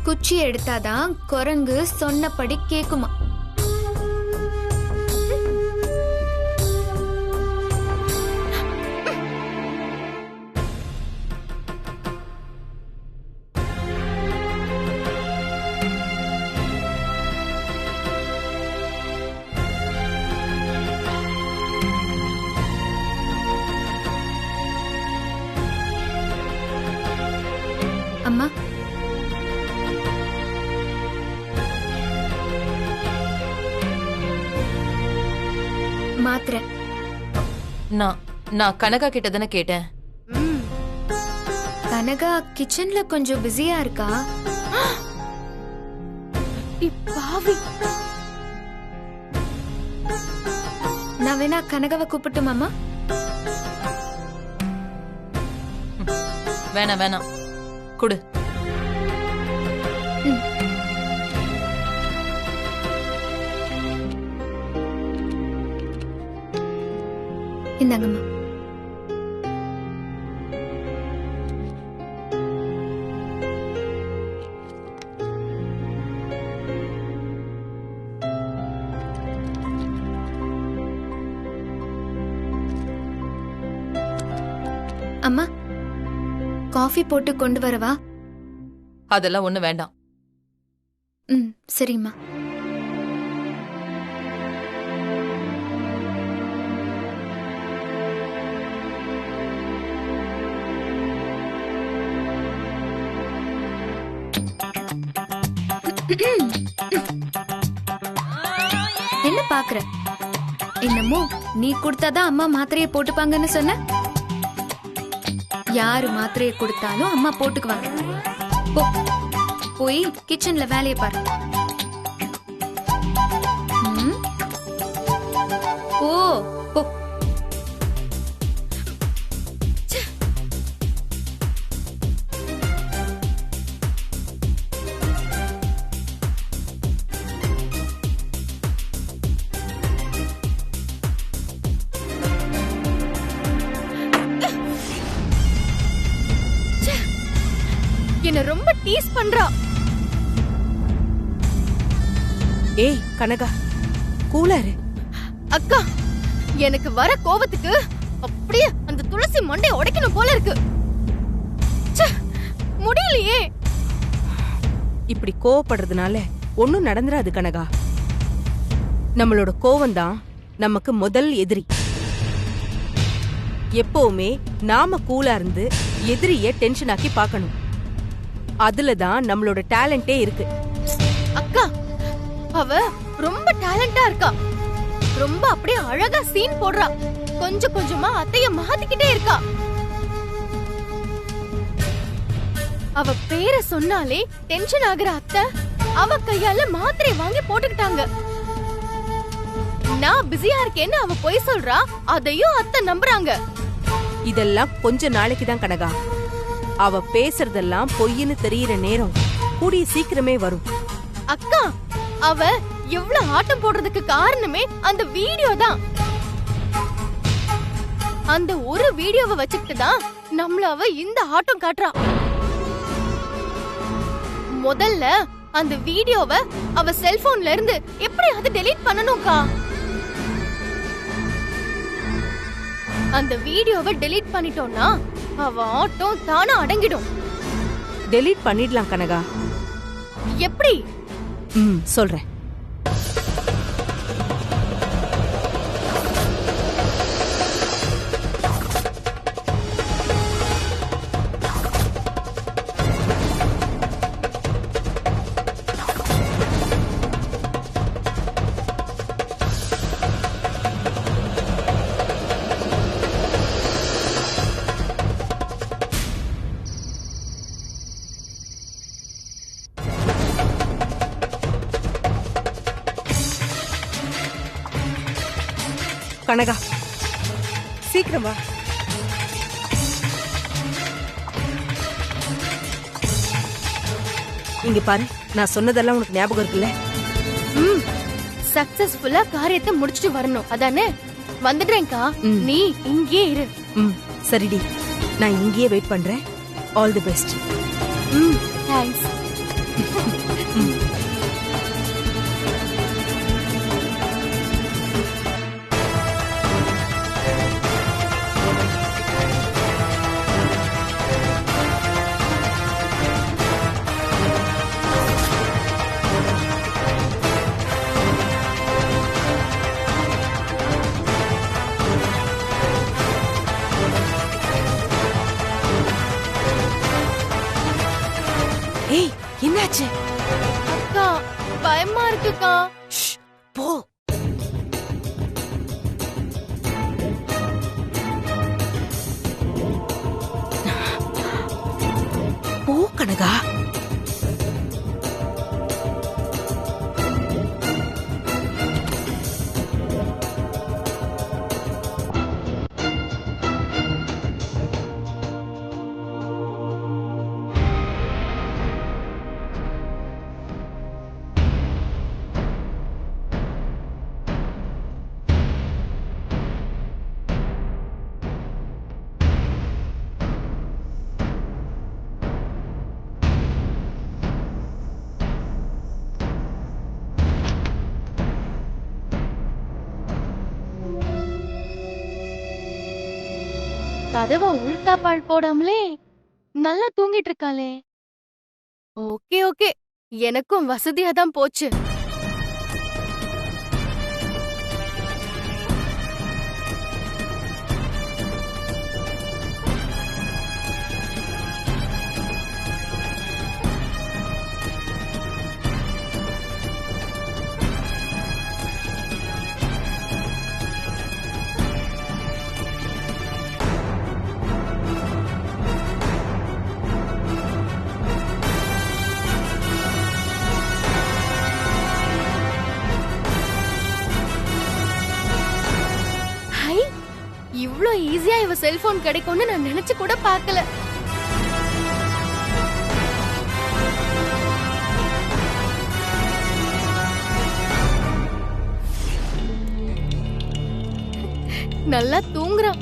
குச்சி எடுத்தாதான் குரங்கு சொன்னபடி கேக்குமா. அம்மா, மாத்திரை. நான் கனகா கிட்ட தானே கேட்டேன். கனகா கிச்சன்ல கொஞ்சம் பிஸியா இருக்கா. நான் வேணா கனகாவை கூப்பிட்டுமாமா? வேணாம் குடு. இந்தாங்கம்மா. அம்மா, காஃபி போட்டு கொண்டு வரவா? அதெல்லாம் ஒண்ணு வேண்டாம். சரிம்மா. என்ன பாக்குற? என்னமோ நீ கொடுத்தாதான் அம்மா மாத்திரையை போட்டுப்பாங்கன்னு சொன்ன. யாரு மாத்திரையை கொடுத்தாலும் அம்மா போட்டுக்குவாங்க. போய் கிச்சன்ல வேலையை பாரு. ஓ போ. என்ன ரொம்ப டீஸ் பண்றா. ஏய் கனகா, கூலாரு. அக்கா, எனக்கு வர கோபத்துக்கு அப்படியே அந்த துளசி மண்டை உடைக்கணும் போல இருக்கு. முடியலையே. இப்படி கோவப்படுறதுனால ஒண்ணும் நடந்துராது கனகா. நம்மளோட கோவம்தான் நமக்கு முதல் எதிரி. எப்பவுமே நாம கூலா இருந்து எதிரிய டென்ஷன் ஆக்கி பார்க்கணும். அதுலதான் நம்மளோட டேலண்டே இருக்கு. அக்கா, அவ ரொம்ப டேலண்டா இருக்கா. ரொம்ப அப்படியே அழகா சீன் போடுறா. கொஞ்சம் கொஞ்சமா அத்தைய மாத்திக்கிட்டே இருக்கா. அவ பேரை சொன்னாலே டென்ஷன் ஆகுற அத்தை அவ கையால மாத்திரை வாங்கி போட்டுக்கிட்டாங்க. நான் பிஸியா இருக்கேன்னு அவ பொய் சொல்றா. அதையும் அத்தை நம்புறாங்க. இதெல்லாம் கொஞ்ச நாளைக்கு தான் கனகா. அவ பேசுறதெல்லாம் பொய்ன்னு தெரியற நேரம் கூடிய சீக்கிரமே வரும். அக்கா, அவ எவ்வளவு ஆட்டம் போடுறதுக்கு காரணமே அந்த வீடியோ தான். அந்த ஒரு வீடியோவை வச்சுக்கிட்டு தான் நம்மள அவ இந்த ஆட்டம் காட்டுறா. முதல்ல அந்த வீடியோவை அவ செல்போன்ல இருந்து எப்படியாவது டெலீட் பண்ணணும்க்கா. அந்த வீடியோவை டெலீட் பண்ணிட்டோம்னா அவ ஆட்டம் தானா அடங்கிடும். டெலீட் பண்ணிடலாம் கனகா. எப்படி? சொல்றேன். கனகா, சீக்கிரம் வா. இங்க பாரு, நான் சொன்னதெல்லாம் உனக்கு ஞாபகம் இருக்குல்ல? சக்சஸ்ஃபுல்லா காரியத்தை முடிச்சிட்டு வரணும், அதானே? வந்துடுறேன்க்கா, நீ இங்கே இரு. சரிடி, நான் இங்கேயே வெயிட் பண்றேன். All the best. தேங்க்ஸ். ஏய் என்னாச்சு? அக்கா பயமா இருக்குக்கா. ஷ், போ. போ கனகா. கதவை உள்டா பால் போடாமலே நல்லா தூங்கிட்டு இருக்காளே. ஓகே ஓகே, எனக்கும் வசதியா தான் போச்சு. இவ்ளோ ஈஸியா இவ செல்போன் கிடைக்கும்னு நான் நினைச்சு கூட பார்க்கல. நல்லா தூங்குறான்.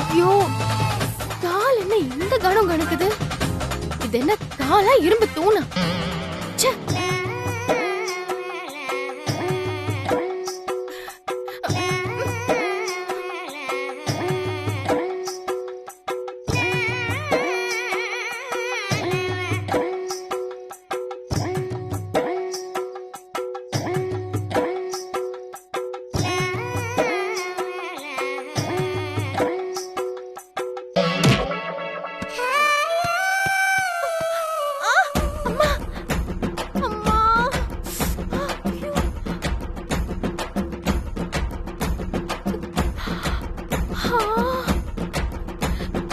ஐயோ, கால் என்ன இந்த கணம் கணக்குது? இது என்ன காலா இரும்பு தூணா? ச்சே.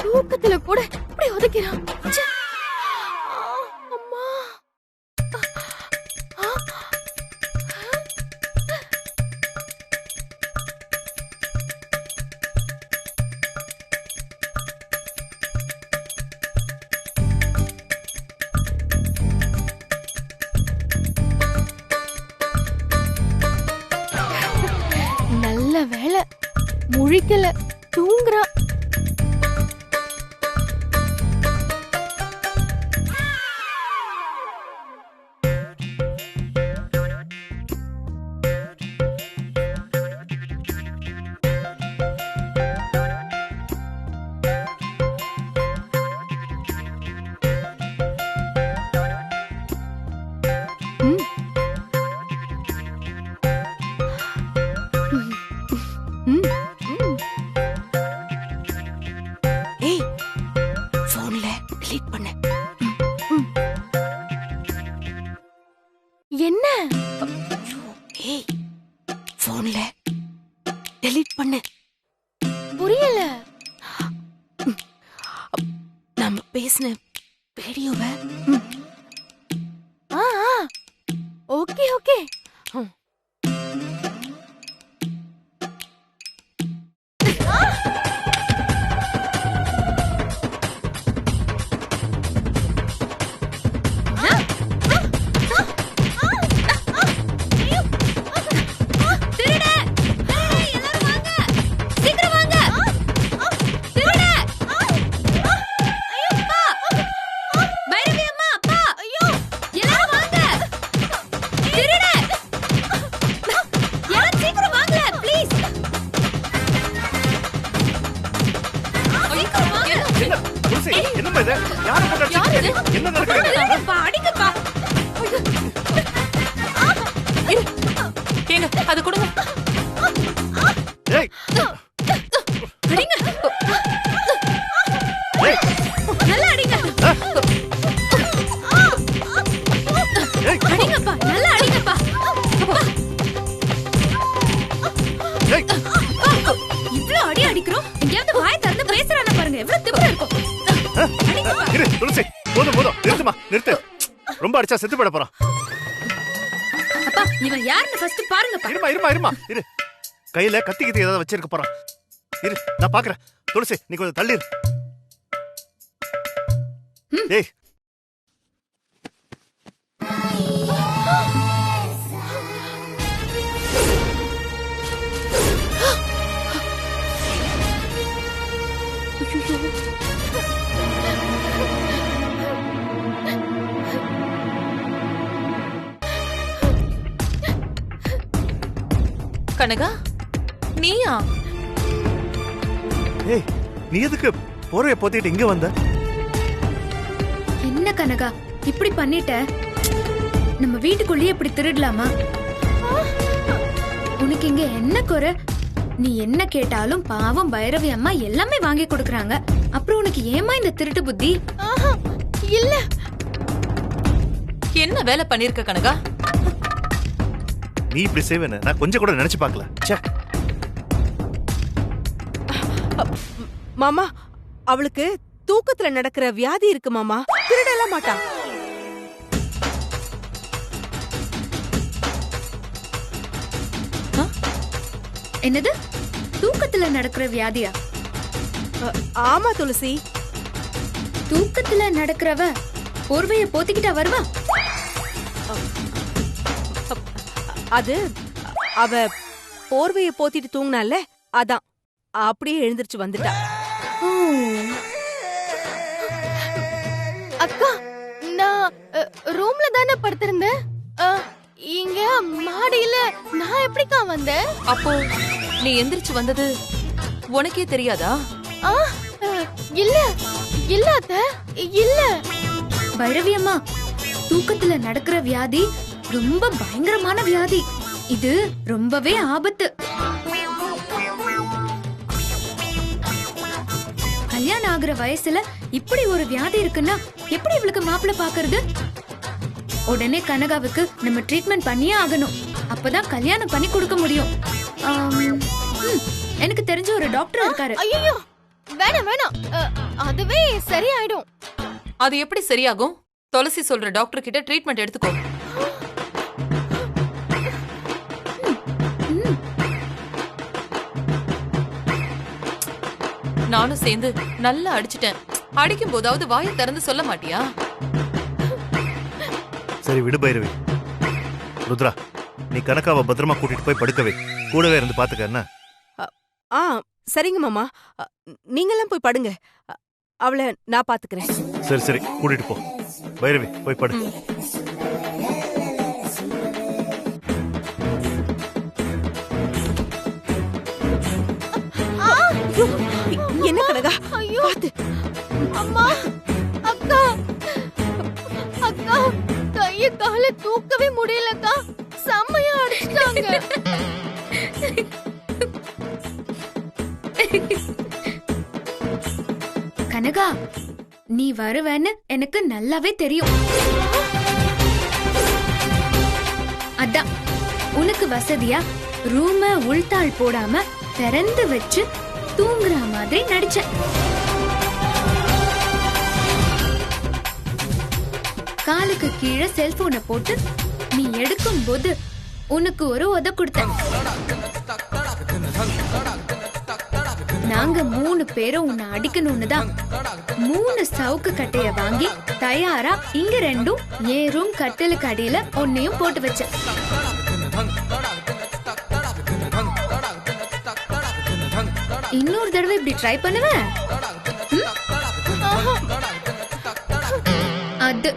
தூக்கத்துல கூட இப்படி ஒதுக்கிறான். ச்சே. அம்மா. நல்ல வேளை முழிக்கல, தூங்குறா. ஏய் போன்ல delete பண்ணு. என்ன? ஏய் போன்ல delete பண்ணு. புரியல. நம்ம பேசின வீடியோவை. Okay okay. என்னப்பா இது? யாரை போட்டு அடிச்சீங்க? என்ன நடக்குது? அப்பா, அடிங்கப்பா. ஏங்க அது கொடுங்க. ஏய் அடிங்க. ஏய் நல்லா அடிங்க. ஏய் அடிங்கப்பா, நல்லா அடிங்கப்பா. ஏய் இவ்ளோ அடி அடிக்கிறோம். எங்கயாவது வாய் திறந்து பேசுறானே பாருங்க. எவ்வளவு திமிரா இருக்கும். அடிங்கப்பா. இரு துளசி, போதும் நிறுத்துமா, நிறுத்து. ரொம்ப அடிச்சா செத்து போயிட போறான். அப்பா, இவன் யாருன்னு ஃபர்ஸ்ட் பாருங்கப்பா. இருமா இரு. கையில கத்தி ஏதாவது வச்சிருக்க போறான். இரு, நான் பாக்குறேன். துளசி, நீ கொஞ்சம் தள்ளி இரு. ஏய் கனகா, நீயா? ஏய், நீ எதுக்கு போர்வைய போத்திட்டு இங்க வந்த? என்ன கனகா இப்படி பண்ணிட்ட? நம்ம வீட்டுக்குள்ளேயே இப்படி திருடலாமா? உனக்கு இங்க என்ன குறை? நீ என்ன கேட்டாலும் பாவம் பைரவி அம்மா எல்லாமே வாங்கி கொடுக்கறாங்க. அப்புறம் உனக்கு ஏமா இந்த திருட்டு புத்தி? இல்ல. என்ன வேலை பண்ணிருக்க கனகா? நீ இப்படி செய்வேன்னு நான் கொஞ்சம் கூட நினைச்சு பார்க்கல. ச்சே. மாமா, அவளுக்கு தூக்கத்துல நடக்கிற வியாதி இருக்கு மாமா. திருடலாம் மாட்டா. என்னது? தூக்கத்துல நடக்கிற வியாதியா? ஆமா துளசி. தூக்கத்துல நடக்கிறவ போர்வைய போத்திக்கிட்டா வருவா? அது அவ போர்வைய போத்திட்டு தூங்கினால, அதான் அப்படியே எழுந்திருச்சு வந்துட்டா. ஓ, அக்கா, நான் ரூம்ல தானே படுத்திருந்தேன். இங்க மாடியில நான் எப்படிக்கா வந்தேன்? அப்போ நீ எந்திரிச்சு வந்தது உனக்கே தெரியாதா? இல்ல அத்தை, இல்ல. பைரவி அம்மா, தூக்கத்துல நடக்கிற வியாதி ரொம்ப பயங்கரமான வியாதி. இது ரொம்பவே ஆபத்து. கல்யாணம் ஆகுற வயசுல இப்படி ஒரு வியாதி இருக்குன்னா எப்படி இவளுக்கு மாப்பிள்ளை பாக்குறது? உடனே கனகாவுக்கு நம்ம ட்ரீட்மெண்ட் பண்ணியே ஆகணும். அப்பதான் கல்யாணம் பண்ணி கொடுக்க முடியும். எனக்கு தெரிஞ்ச ஒரு டாக்டர் இருக்காரு. ஐயோ, வேணாம். அதுவே சரியாயிடும். அது எப்படி சரியாகும்? துளசி சொல்ற டாக்டர் கிட்ட ட்ரீட்மெண்ட் எடுத்துக்கோ. நானும் சேர்ந்து நல்லா அடிச்சிட்டேன். அடிக்கும் போதாவது வாயை திறந்து சொல்ல மாட்டியா? சரி விடு பைரவி. ருத்ரா, நீ கனகாவை பத்திரமா கூட்டிட்டு போய் படுக்கவே, கூடவே இருந்து பாத்துக்க. என்ன? சரிங்க மாமா, நீங்கெல்லாம் போய் படுங்க. அவளை நான் பாத்துக்கிறேன். சரி கூட்டிட்டு போ. பைரவி, போய் படு. என்ன கனகா? ஐயோ, பாத்து. அம்மா, அக்கா, கைய கால தூக்கவே முடியலக்கா. செம்மையா அடிச்சிட்டாங்க. கனகா, நீ வருவேன்னு எனக்கு நல்லாவே தெரியும். அதான் உனக்கு வசதியா ரூம உள்தாள் போடாம திறந்து வச்சு தூங்குற மாதிரி நடிச்ச. காலுக்கு கீழே செல்போனை போட்டு நீ எடுக்கும் போது உனக்கு ஒரு உத கொடுத்த. நாங்க 3 பேரும் உன்னை அடிக்கணும்னு தான் 3 சவுக்கு கட்டைய வாங்கி தயாரா இங்க 2 என் ரூம் கட்டிலுக்கு அடியில ஒன்னையும் போட்டு வச்ச. இன்னொரு தடவை இப்படி ட்ரை பண்ணுவேன். அது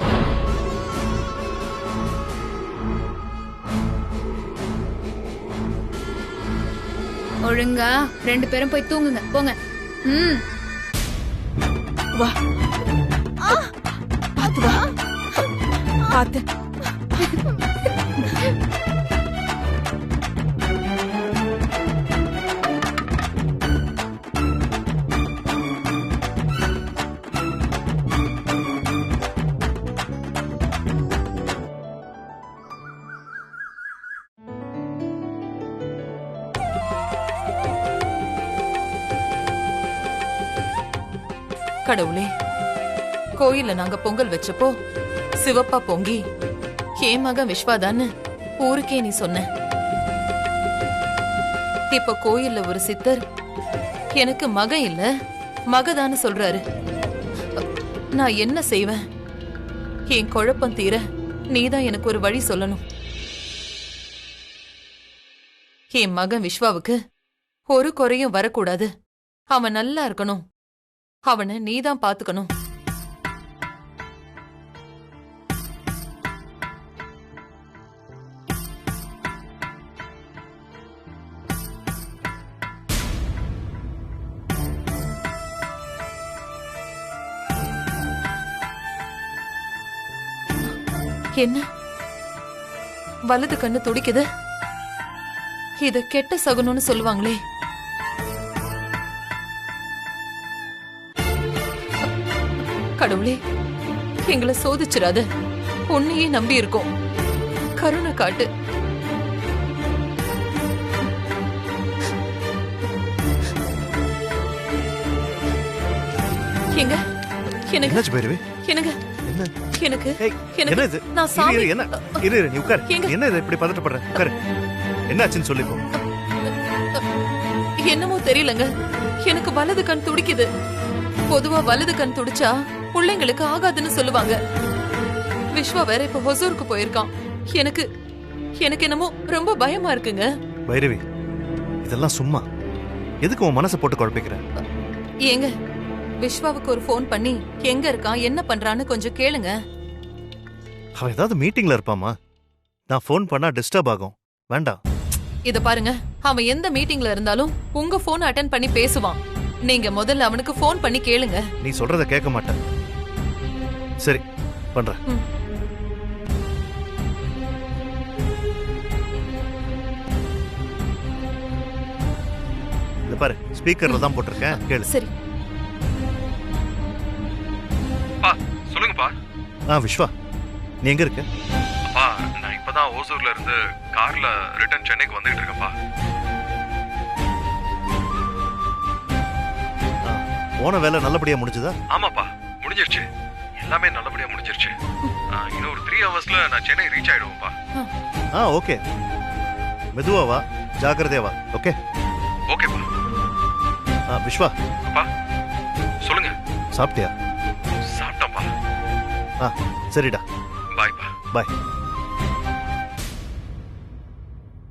ஒழுங்கா 2 பேரும் போய் தூங்குங்க, போங்க. வா பாத்து வா பாத்து. கடவுளே, கோயில்ல நாங்க பொங்கல் வச்சப்போ சிவப்பா பொங்கி என் மகன் விஸ்வாதான்னு ஊருக்கே நீ சொன்ன. இப்ப கோயில்ல ஒரு சித்தர் எனக்கு மகன் இல்ல மகதான்னு சொல்றாரு. நான் என்ன செய்வேன்? என் குழப்பம் தீர நீதான் எனக்கு ஒரு வழி சொல்லணும். என் மகன் விஸ்வாவுக்கு ஒரு குறையும் வரக்கூடாது. அவன் நல்லா இருக்கணும். அவனை நீதான் பாத்துக்கணும். என்ன வலது கண்ணு துடிக்குது? இத கெட்ட சகுனம்னு சொல்லுவாங்களே. கடவுளே, எங்களை சோதிச்சிராத. உன்னையே நம்பி இருக்கோம். கருணை காட்டு. எங்க எனக்கு என்னாச்சு பைரவி? எனக்கு என்ன எனக்கு ஏய், என்ன இது? எனக்கு நான் இரு, சாமி இரு, என்ன இரு, இரு, நீ உட்கார். எங்க? என்ன இது இப்படி பதட்டப்படுற? உட்காரு. என்னாச்சுன்னு சொல்லிப்போ. என்னமோ தெரியலங்க, எனக்கு வலது கண் துடிக்குது. பொதுவா வலது கண் துடிச்சா பிள்ளைங்களுக்கு ஆகாதுன்னு சொல்லுவாங்க. விஸ்வா வேற இப்ப ஹொசூருக்கு போயிருக்கான். எனக்கு எனக்கு என்னமோ ரொம்ப பயமா இருக்குங்க. பைரவி, இதெல்லாம் சும்மா. எதுக்கு உன் மனசை போட்டு குழப்பிக்கிற? ஏங்க, விஸ்வாவுக்கு ஒரு ஃபோன் பண்ணி எங்க இருக்கான் என்ன பண்றான்னு கொஞ்சம் கேளுங்க. அவன் ஏதாவது மீட்டிங்ல இருப்பாமா? நான் ஃபோன் பண்ணா டிஸ்டர்ப் ஆகும். வேண்டாம். இத பாருங்க, அவன் எந்த மீட்டிங்ல இருந்தாலும் உங்க போன் அட்டெண்ட் பண்ணி பேசுவான். நீங்க முதல்ல அவனுக்கு ஃபோன் பண்ணி கேளுங்க. நீ சொல்றத கேட்க மாட்டேன். சரி, பண்றேன். இத பாரு, ஸ்பீக்கர்ல தான் போட்டிருக்கேன். கேளு. சரி. சொல்லுங்கப்பா. விஸ்வா, நீ எங்க இருக்க? அப்பா, நான் இப்பதான் ஓசூர்ல இருந்து கார்ல ரிட்டர்ன் சென்னைக்கு வந்துட்டு இருக்கேன்ப்பா. போன வேலை நல்லபடியா முடிஞ்சதா? ஆமாப்பா, முடிஞ்சிருச்சு. எல்லாமே நல்லபடியா முடிஞ்சிருச்சு. இன்னும் ஒரு 3 ஹவர்ஸ்ல நான் சென்னை ரீச் ஆயிடுவேன்ப்பா. ஓகே. மெதுவா வா, ஜாக்கிரதையா வா. ஓகே ஓகேப்பா. விஸ்வா. அப்பா சொல்லுங்க. சாப்பிட்டியா? சாப்பிட்டேன்ப்பா. சரிடா. பாய்ப்பா. பாய்.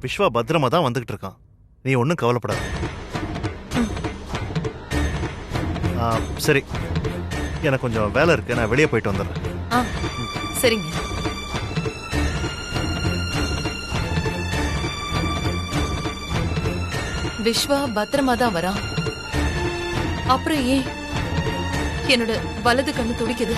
விஸ்வா பத்திரமா தான் வந்துகிட்டு இருக்கான். நீ ஒன்னும் கவலைப்படாத. சரி, எனக்கு கொஞ்சம் வேலை இருக்கு. நான் வெளியே போயிட்டு வந்துடுறேன். சரிங்க. விஸ்வா பத்திரமா தான் வரான். அப்புறம் ஏன் என்னோட வலது கண்ணு துடிக்குது?